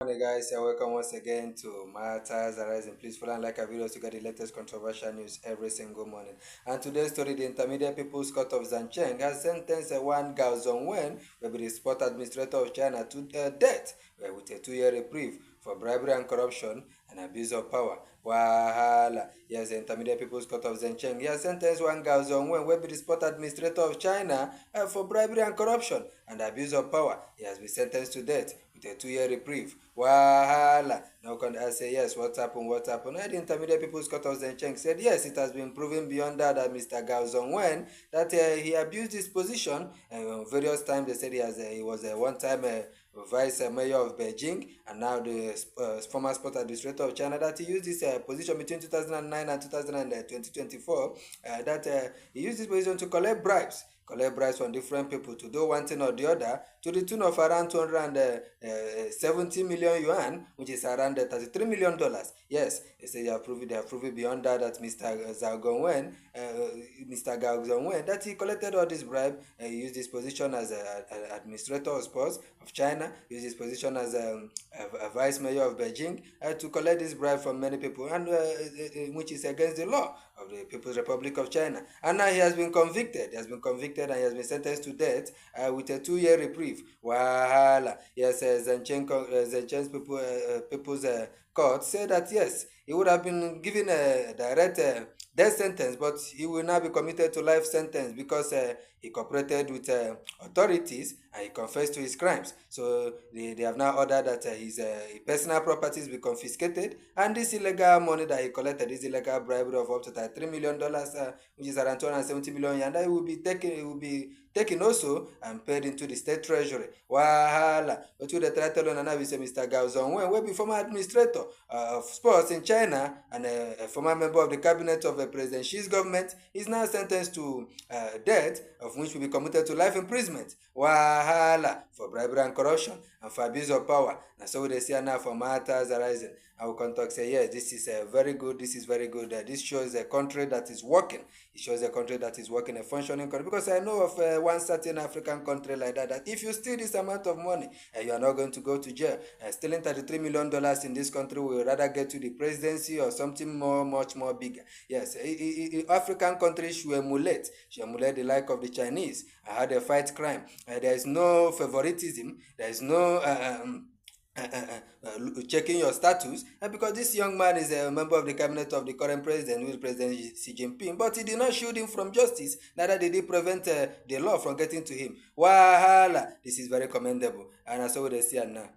Morning guys, and welcome once again to Matters Arising. Please follow and like our videos to get the latest controversial news every single morning. And today's story, the Intermediate People's Court of Zhongwen has sentenced one Gao Zhongwen, will be the sport administrator of China, to death with a 2-year reprieve for bribery and corruption and abuse of power. Wahala. Yes, the Intermediate People's Court of Zhongwen has sentenced one Gao Zhongwen, will be the sport administrator of China, for bribery and corruption and abuse of power. He has been sentenced to death with a 2-year reprieve. Wahala. Now can I say yes? What happened? What happened? And the Intermediate People's Court of Zhongwen said yes, it has been proven beyond that Mr. Gao Zhongwen that he abused his position. Various times they said he was a one-time vice mayor of Beijing, and now the former sport administrator of China, that he used this position between 2009 and 2024, that he used this position to collect bribes from different people to do one thing or the other, to the tune of around 270 million yuan, which is around $33 million. Yes, they say they have proven beyond that Mr. Mr. Gao Zhongwen, that he collected all this bribe. He used his position as an administrator of sports of China, used his position as a vice mayor of Beijing, to collect this bribe from many people, and which is against the law of the People's Republic of China. And now he has been convicted. He has been convicted and he has been sentenced to death with a 2-year reprieve. Wahala. Yes, Zenchen's People's Court said that yes, he would have been given a direct death sentence, but he will now be committed to life sentence because he cooperated with authorities and he confessed to his crimes. So they have now ordered that his personal properties be confiscated, and this illegal money that he collected, this illegal bribery of up to $3 million, which is around 270 million yuan, that will be taken also and paid into the state treasury. Wahala. But with the title on now, we say Mr. Gao Zhongwen, will be former administrator of sports in China and a former member of the cabinet of President Xi's government, is now sentenced to death, of which will be commuted to life imprisonment. Wahala. For bribery and corruption and for abuse of power. And so they say now for Matters Arising. I will contact say yes, this is very good. This is very good. This shows a country that is working. It shows a country that is working, a functioning country. Because I know of one certain African country like that if you steal this amount of money, you are not going to go to jail. Stealing $33 million in this country will rather get to the presidency or something much more bigger. Yes, African countries should emulate the like of the Chinese, how they fight crime. There is no favoritism. There is no checking your status, because this young man is a member of the cabinet of the current president, who is President Xi Jinping, but he did not shield him from justice, neither did he prevent the law from getting to him. Wahala. This is very commendable, and that's what they see now.